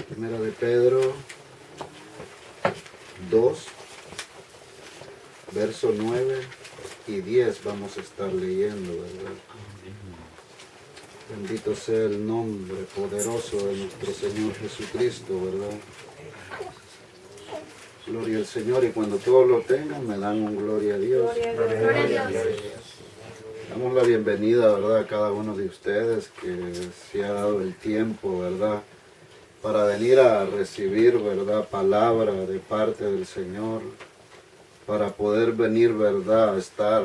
Primera de Pedro 2, verso 9 y 10 vamos a estar leyendo, ¿verdad? Bendito sea el nombre poderoso de nuestro Señor Jesucristo, ¿verdad? Gloria al Señor, y cuando todos lo tengan me dan un gloria a Dios. Gloria a Dios. Damos la bienvenida, ¿verdad?, a cada uno de ustedes que se ha dado el tiempo, ¿verdad?, para venir a recibir, ¿verdad?, palabra de parte del Señor, para poder venir, ¿verdad?, a estar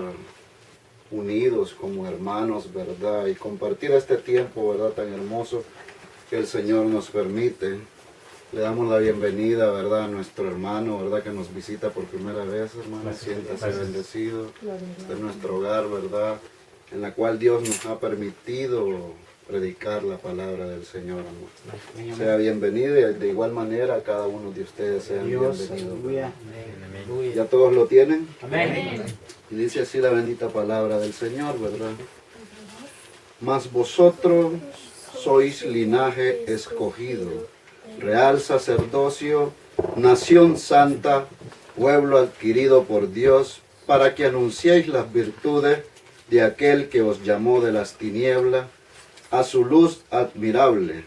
unidos como hermanos, ¿verdad?, y compartir este tiempo, ¿verdad?, tan hermoso que el Señor nos permite. Le damos la bienvenida, ¿verdad?, a nuestro hermano, ¿verdad?, que nos visita por primera vez, hermano. Siéntase bendecido. Este es nuestro hogar, ¿verdad?, en la cual Dios nos ha permitido predicar la palabra del Señor, amor. Sea bienvenido, y de igual manera a cada uno de ustedes sean bienvenidos. ¿Ya todos lo tienen? Amén. Y dice así la bendita palabra del Señor, ¿verdad? Mas vosotros sois linaje escogido, real sacerdocio, nación santa, pueblo adquirido por Dios, para que anunciéis las virtudes de aquel que os llamó de las tinieblas a su luz admirable.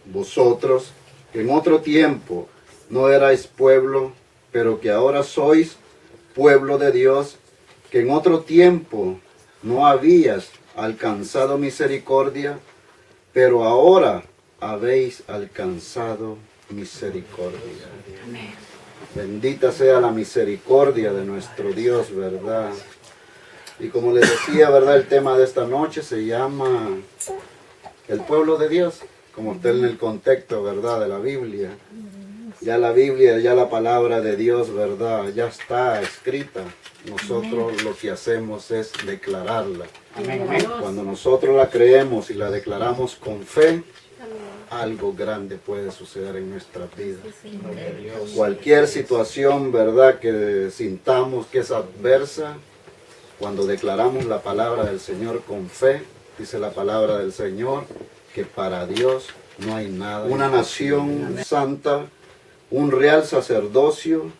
Vosotros, que en otro tiempo no erais pueblo, pero que ahora sois pueblo de Dios, que en otro tiempo no habías alcanzado misericordia, pero ahora habéis alcanzado misericordia. Amén. Bendita sea la misericordia de nuestro Dios, ¿verdad? Y como les decía, ¿verdad?, el tema de esta noche se llama el pueblo de Dios, como está en el contexto, ¿verdad?, de la Biblia. Ya la Biblia, ya la palabra de Dios, ¿verdad?, ya está escrita. Nosotros lo que hacemos es declararla. Amén. Cuando nosotros la creemos y la declaramos con fe, algo grande puede suceder en nuestras vidas. Cualquier situación, ¿verdad?, que sintamos que es adversa, cuando declaramos la palabra del Señor con fe, dice la palabra del Señor, que para Dios no hay nada. Una nación santa, un real sacerdocio,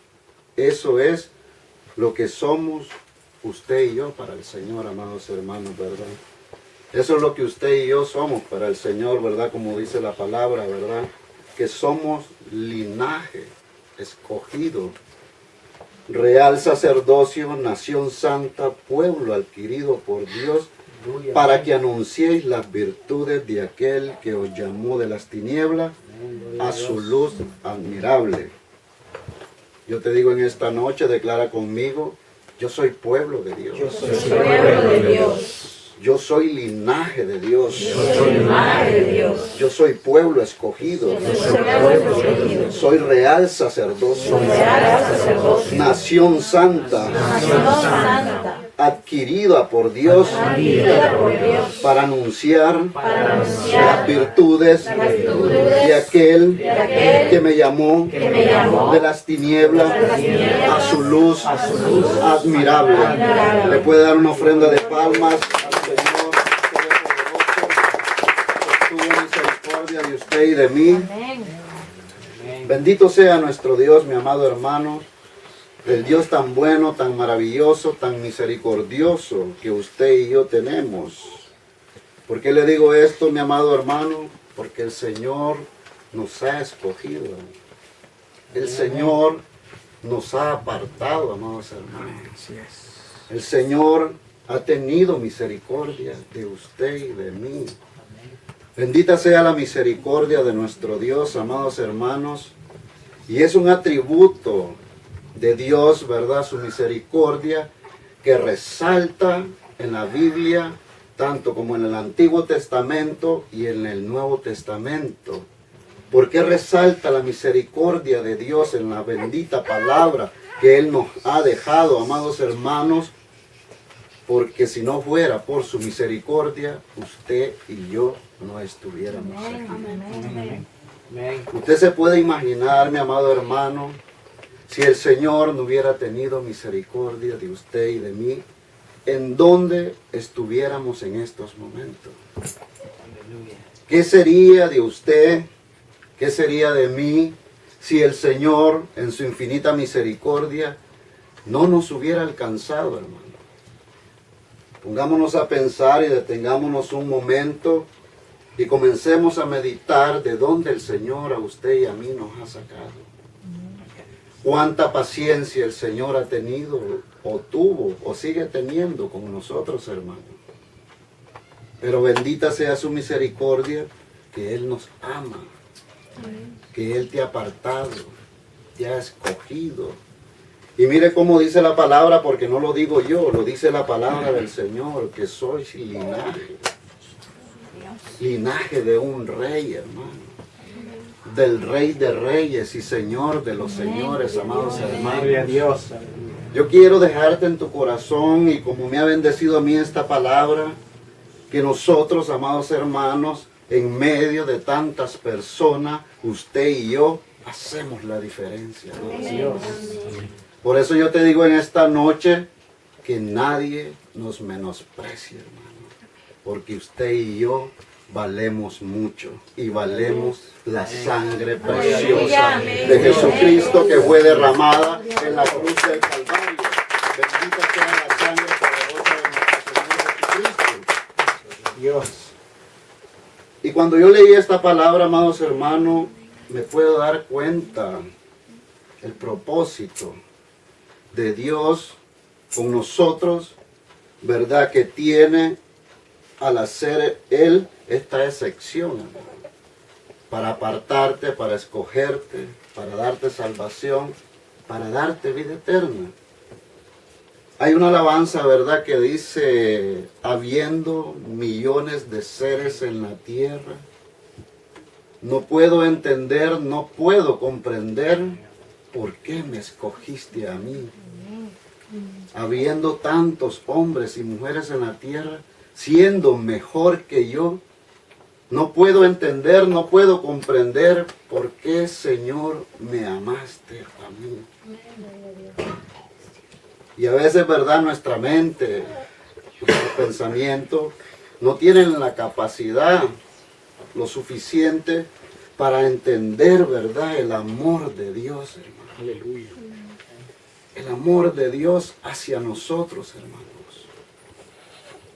eso es lo que somos usted y yo para el Señor, amados hermanos, ¿verdad? Eso es lo que usted y yo somos para el Señor, ¿verdad? Como dice la palabra, ¿verdad? Que somos linaje escogido, real sacerdocio, nación santa, pueblo adquirido por Dios, para que anunciéis las virtudes de aquel que os llamó de las tinieblas a su luz admirable. Yo te digo en esta noche, declara conmigo, yo soy pueblo de Dios. Yo soy pueblo de Dios. Yo soy linaje de Dios. Yo soy linaje de Dios. Yo soy pueblo escogido. Yo soy pueblo escogido. Soy real sacerdocio. Soy real sacerdocio. Nación santa. Nación santa. Adquirida por Dios. Adquirida por Dios. Para anunciar Anunciar las virtudes de aquel que me llamó de las tinieblas a su luz admirable. Le puede dar una ofrenda de palmas al Señor Todopoderoso, por su misericordia de usted y de mí. Bendito sea nuestro Dios, mi amado hermano, el Dios tan bueno, tan maravilloso, tan misericordioso que usted y yo tenemos. ¿Por qué le digo esto, mi amado hermano? Porque el Señor nos ha escogido. El Señor nos ha apartado, amados hermanos. El Señor ha tenido misericordia de usted y de mí. Bendita sea la misericordia de nuestro Dios, amados hermanos. Y es un atributo de Dios, ¿verdad?, su misericordia, que resalta en la Biblia, tanto como en el Antiguo Testamento y en el Nuevo Testamento. ¿Por qué resalta la misericordia de Dios en la bendita palabra que Él nos ha dejado, amados hermanos? Porque si no fuera por su misericordia, usted y yo no estuviéramos aquí. Usted se puede imaginar, mi amado hermano, si el Señor no hubiera tenido misericordia de usted y de mí, ¿en dónde estuviéramos en estos momentos? ¿Qué sería de usted? ¿Qué sería de mí si el Señor, en su infinita misericordia, no nos hubiera alcanzado, hermano? Pongámonos a pensar y detengámonos un momento y comencemos a meditar de dónde el Señor a usted y a mí nos ha sacado. Cuánta paciencia el Señor ha tenido, o tuvo, o sigue teniendo con nosotros, hermano. Pero bendita sea su misericordia, que Él nos ama, que Él te ha apartado, te ha escogido. Y mire cómo dice la palabra, porque no lo digo yo, lo dice la palabra del Señor, que sois linaje de un rey, hermano. Del Rey de Reyes y Señor de los señores, amados hermanos. Gloria a Dios. Yo quiero dejarte en tu corazón, y como me ha bendecido a mí esta palabra, que nosotros, amados hermanos, en medio de tantas personas, usted y yo, hacemos la diferencia. Dios. Por eso yo te digo en esta noche que nadie nos menosprecie, hermano, porque usted y yo valemos mucho y valemos la sangre preciosa de Jesucristo que fue derramada en la cruz del Calvario. Bendita sea la sangre poderosa de nuestro Señor Jesucristo. Dios. Y cuando yo leí esta palabra, amados hermanos, me puedo dar cuenta el propósito de Dios con nosotros, ¿verdad? Que tiene al hacer Él esta excepción, hermano, para apartarte, para escogerte, para darte salvación, para darte vida eterna. Hay una alabanza, ¿verdad?, que dice: habiendo millones de seres en la tierra, no puedo entender, no puedo comprender por qué me escogiste a mí. Habiendo tantos hombres y mujeres en la tierra, siendo mejor que yo, no puedo entender, no puedo comprender por qué, Señor, me amaste a mí. Y a veces, ¿verdad?, nuestra mente, nuestros pensamientos no tienen la capacidad lo suficiente para entender, ¿verdad?, el amor de Dios, hermano. Aleluya. El amor de Dios hacia nosotros, hermanos.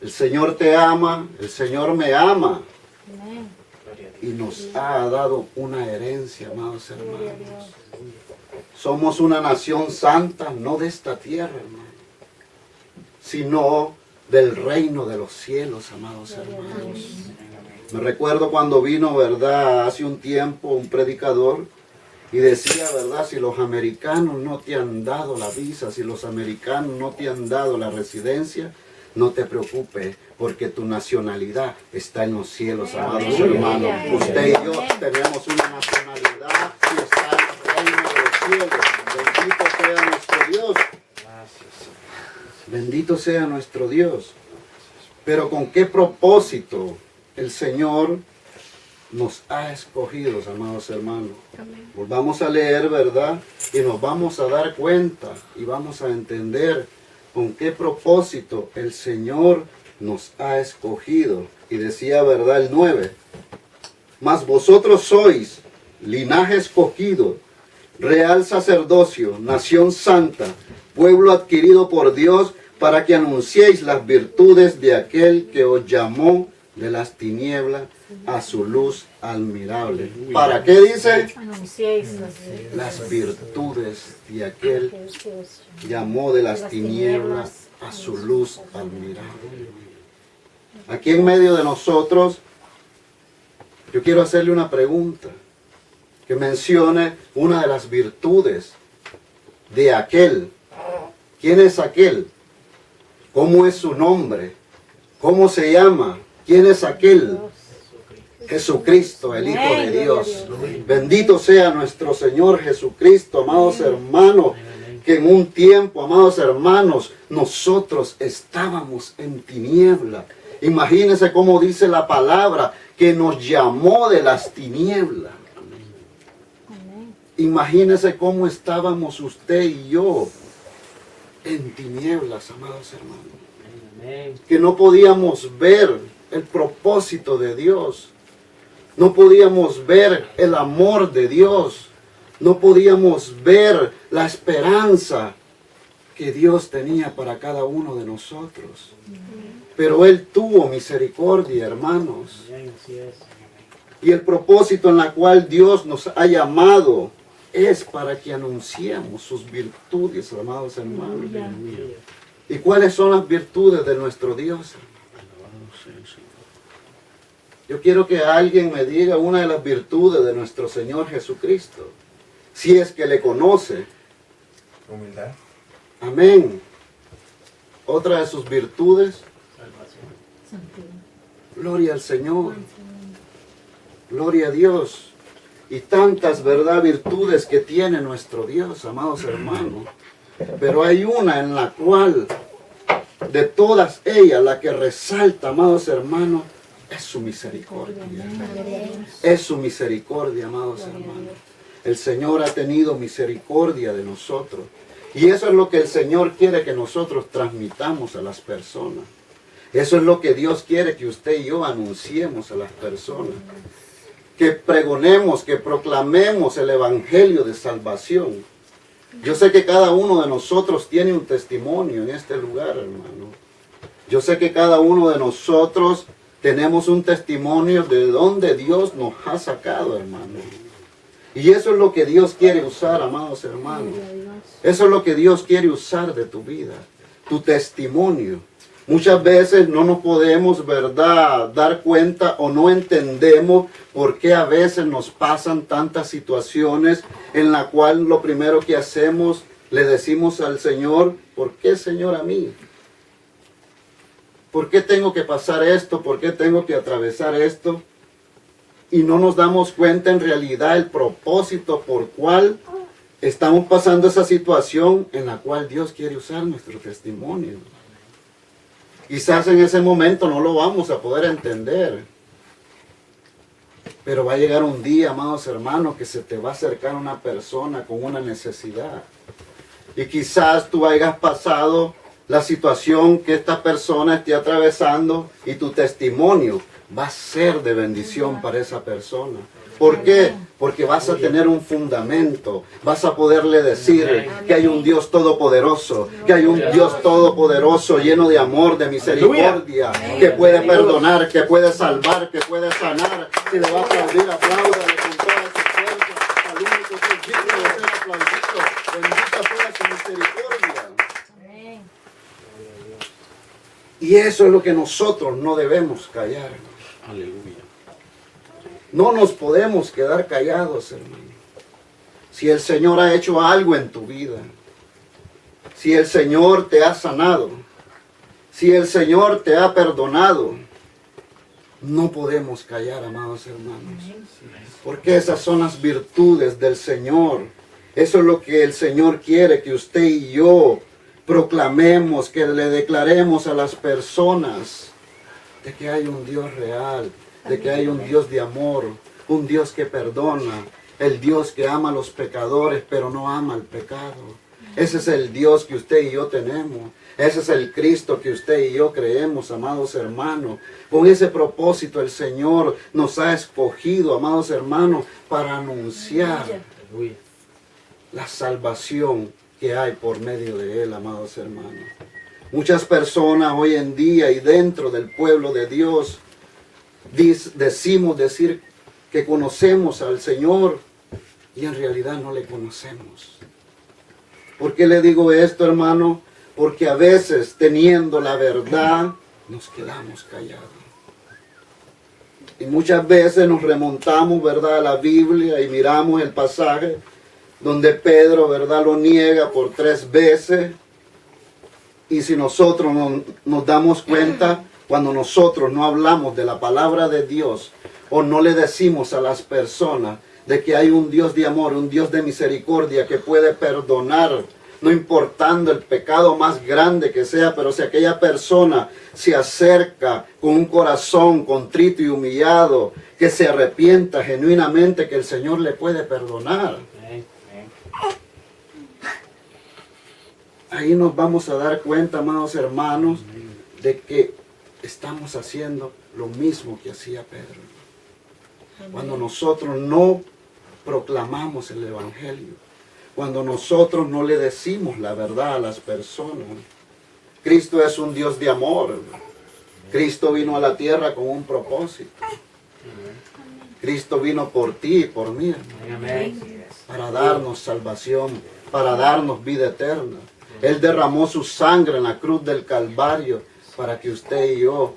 El Señor te ama, el Señor me ama. Y nos ha dado una herencia, amados hermanos. Somos una nación santa, no de esta tierra, hermano, sino del reino de los cielos, amados hermanos. Me recuerdo cuando vino, ¿verdad?, hace un tiempo un predicador y decía, ¿verdad?, si los americanos no te han dado la visa, si los americanos no te han dado la residencia, no te preocupes, porque tu nacionalidad está en los cielos, amados hermanos. Usted y yo tenemos una nacionalidad y está en el reino de los cielos. Bendito sea nuestro Dios. Bendito sea nuestro Dios. Pero ¿con qué propósito el Señor nos ha escogido, amados hermanos? Volvamos a leer, ¿verdad? Y nos vamos a dar cuenta y vamos a entender con qué propósito el Señor nos ha escogido. Y decía, ¿verdad?, el 9. Mas vosotros sois linaje escogido, real sacerdocio, nación santa, pueblo adquirido por Dios, para que anunciéis las virtudes de aquel que os llamó de las tinieblas a su luz admirable. ¿Para qué dice? Anunciéis Las virtudes de aquel que llamó de las tinieblas a su luz admirable. Aquí en medio de nosotros, yo quiero hacerle una pregunta, que mencione una de las virtudes de aquel. ¿Quién es aquel? ¿Cómo es su nombre? ¿Cómo se llama? ¿Quién es aquel? Jesucristo, el Hijo de Dios. Bendito sea nuestro Señor Jesucristo, amados hermanos, que en un tiempo, amados hermanos, nosotros estábamos en tiniebla. Imagínense cómo dice la palabra, que nos llamó de las tinieblas. Imagínense cómo estábamos usted y yo en tinieblas, amados hermanos. Que no podíamos ver el propósito de Dios. No podíamos ver el amor de Dios. No podíamos ver la esperanza que Dios tenía para cada uno de nosotros. Pero Él tuvo misericordia, hermanos. Y el propósito en la cual Dios nos ha llamado es para que anunciemos sus virtudes, amados hermanos. ¿Y cuáles son las virtudes de nuestro Dios? Yo quiero que alguien me diga una de las virtudes de nuestro Señor Jesucristo, si es que le conoce. Humildad. Amén. Otra de sus virtudes, gloria al Señor, gloria a Dios. Y tantas, ¿verdad?, virtudes que tiene nuestro Dios, amados hermanos. Pero hay una en la cual, de todas ellas, la que resalta, amados hermanos, es su misericordia. Es su misericordia, amados hermanos. El Señor ha tenido misericordia de nosotros. Y eso es lo que el Señor quiere que nosotros transmitamos a las personas. Eso es lo que Dios quiere que usted y yo anunciemos a las personas. Que pregonemos, que proclamemos el Evangelio de salvación. Yo sé que cada uno de nosotros tiene un testimonio en este lugar, hermano. Yo sé que cada uno de nosotros tenemos un testimonio de donde Dios nos ha sacado, hermano. Y eso es lo que Dios quiere usar, amados hermanos. Eso es lo que Dios quiere usar de tu vida, tu testimonio. Muchas veces no nos podemos, ¿verdad?, dar cuenta o no entendemos por qué a veces nos pasan tantas situaciones en la cual lo primero que hacemos, le decimos al Señor, ¿por qué, Señor, a mí? ¿Por qué tengo que pasar esto? ¿Por qué tengo que atravesar esto? Y no nos damos cuenta en realidad el propósito por cual estamos pasando esa situación en la cual Dios quiere usar nuestro testimonio. Quizás en ese momento no lo vamos a poder entender. Pero va a llegar un día, amados hermanos, que se te va a acercar una persona con una necesidad. Y quizás tú hayas pasado la situación que esta persona esté atravesando y tu testimonio va a ser de bendición para esa persona. ¿Por qué? Porque vas a tener un fundamento, vas a poderle decir que hay un Dios todopoderoso, que hay un Dios todopoderoso lleno de amor, de misericordia, que puede perdonar, que puede salvar, que puede sanar. Si le va a aplaudir, apláudale con toda su fuerza al único que es digno de ser aplaudido. Bendita sea su misericordia. Y eso es lo que nosotros no debemos callar. Aleluya. No nos podemos quedar callados, hermano. Si el Señor ha hecho algo en tu vida, si el Señor te ha sanado, si el Señor te ha perdonado, no podemos callar, amados hermanos. Porque esas son las virtudes del Señor. Eso es lo que el Señor quiere que usted y yo proclamemos, que le declaremos a las personas de que hay un Dios real, de que hay un Dios de amor, un Dios que perdona, el Dios que ama a los pecadores, pero no ama el pecado. Ese es el Dios que usted y yo tenemos. Ese es el Cristo que usted y yo creemos, amados hermanos. Con ese propósito el Señor nos ha escogido, amados hermanos, para anunciar la salvación que hay por medio de Él, amados hermanos. Muchas personas hoy en día y dentro del pueblo de Dios decimos que conocemos al Señor y en realidad no le conocemos. ¿Por qué le digo esto, hermano? Porque a veces, teniendo la verdad, nos quedamos callados. Y muchas veces nos remontamos, ¿verdad?, a la Biblia y miramos el pasaje donde Pedro, ¿verdad?, lo niega por 3 veces. Y si nosotros no nos damos cuenta, cuando nosotros no hablamos de la palabra de Dios o no le decimos a las personas de que hay un Dios de amor, un Dios de misericordia que puede perdonar, no importando el pecado más grande que sea, pero si aquella persona se acerca con un corazón contrito y humillado, que se arrepienta genuinamente, que el Señor le puede perdonar. Ahí nos vamos a dar cuenta, amados hermanos, de que estamos haciendo lo mismo que hacía Pedro. Cuando nosotros no proclamamos el Evangelio, cuando nosotros no le decimos la verdad a las personas. Cristo es un Dios de amor, hermano. Cristo vino a la tierra con un propósito. Cristo vino por ti y por mí, hermano, para darnos salvación, para darnos vida eterna. Él derramó su sangre en la cruz del Calvario para que usted y yo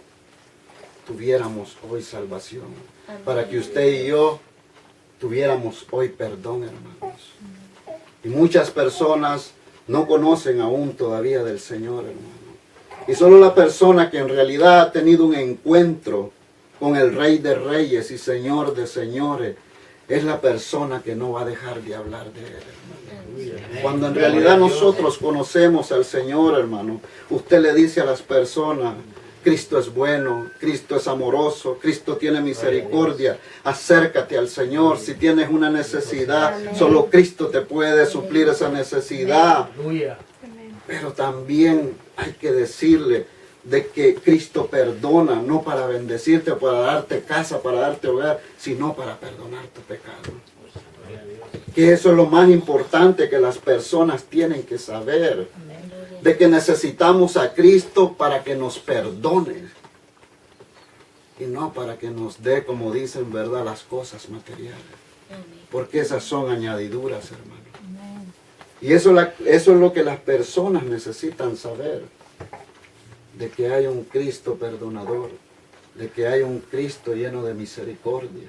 tuviéramos hoy salvación, para que usted y yo tuviéramos hoy perdón, hermanos. Y muchas personas no conocen aún todavía del Señor, hermano. Y solo la persona que en realidad ha tenido un encuentro con el Rey de Reyes y Señor de Señores es la persona que no va a dejar de hablar de Él, hermano. Cuando en realidad nosotros conocemos al Señor, hermano, usted le dice a las personas: Cristo es bueno, Cristo es amoroso, Cristo tiene misericordia. Acércate al Señor. Si tienes una necesidad, solo Cristo te puede suplir esa necesidad. Pero también hay que decirle de que Cristo perdona, no para bendecirte, para darte casa, para darte hogar, sino para perdonar tu pecado. Que eso es lo más importante que las personas tienen que saber. De que necesitamos a Cristo para que nos perdone. Y no para que nos dé, como dicen, ¿verdad?, las cosas materiales. Porque esas son añadiduras, hermano. Y eso es lo que las personas necesitan saber. De que hay un Cristo perdonador. De que hay un Cristo lleno de misericordia.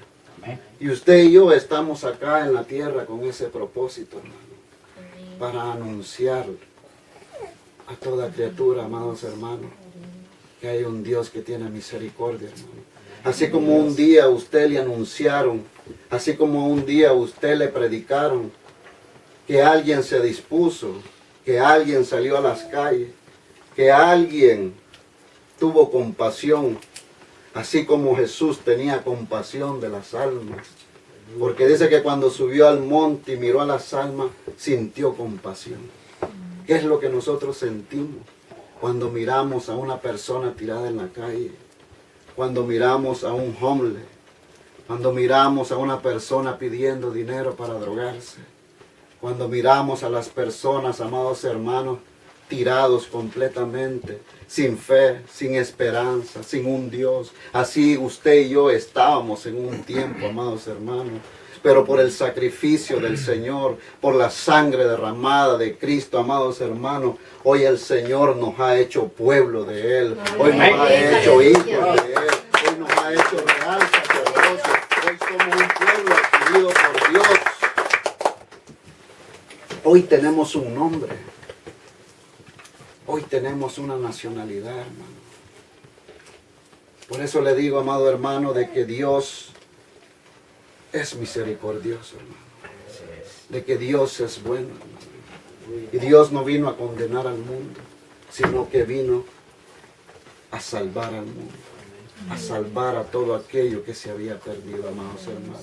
Y usted y yo estamos acá en la tierra con ese propósito, hermano. Para anunciar a toda criatura, amados hermanos, que hay un Dios que tiene misericordia, hermano. Así como un día a usted le anunciaron, así como un día a usted le predicaron, que alguien se dispuso, que alguien salió a las calles, que alguien tuvo compasión, así como Jesús tenía compasión de las almas. Porque dice que cuando subió al monte y miró a las almas, sintió compasión. ¿Qué es lo que nosotros sentimos cuando miramos a una persona tirada en la calle? Cuando miramos a un homeless, cuando miramos a una persona pidiendo dinero para drogarse, cuando miramos a las personas, amados hermanos, tirados completamente, sin fe, sin esperanza, sin un Dios. Así usted y yo estábamos en un tiempo, amados hermanos. Pero por el sacrificio del Señor, por la sangre derramada de Cristo, amados hermanos, hoy el Señor nos ha hecho pueblo de Él. Hoy nos ha hecho hijos de Él. Hoy nos ha hecho real sacerdocio. Hoy somos un pueblo adquirido por Dios. Hoy tenemos un nombre. Hoy tenemos una nacionalidad, hermano. Por eso le digo, amado hermano, de que Dios es misericordioso, hermano. De que Dios es bueno, hermano. Y Dios no vino a condenar al mundo, sino que vino a salvar al mundo. A salvar a todo aquello que se había perdido, amados hermanos.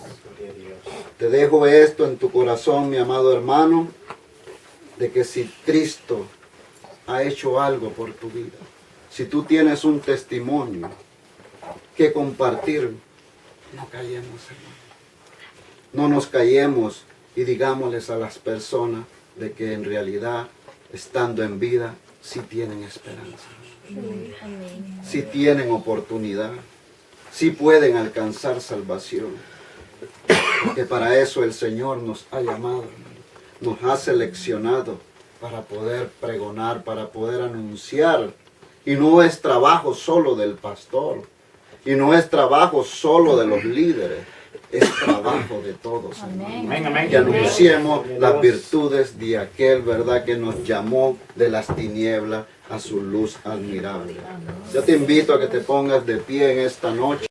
Te dejo esto en tu corazón, mi amado hermano, de que si Cristo ha hecho algo por tu vida, si tú tienes un testimonio que compartir, no callemos, hermano. No nos callemos y digámosles a las personas de que en realidad, estando en vida, sí tienen esperanza. Sí tienen oportunidad. Sí pueden alcanzar salvación. Porque para eso el Señor nos ha llamado, nos ha seleccionado para poder pregonar, para poder anunciar. Y no es trabajo solo del pastor. Y no es trabajo solo de los líderes. Es trabajo de todos, hermano. Que anunciemos las virtudes de aquel, ¿verdad?, que nos llamó de las tinieblas a su luz admirable. Yo te invito a que te pongas de pie en esta noche.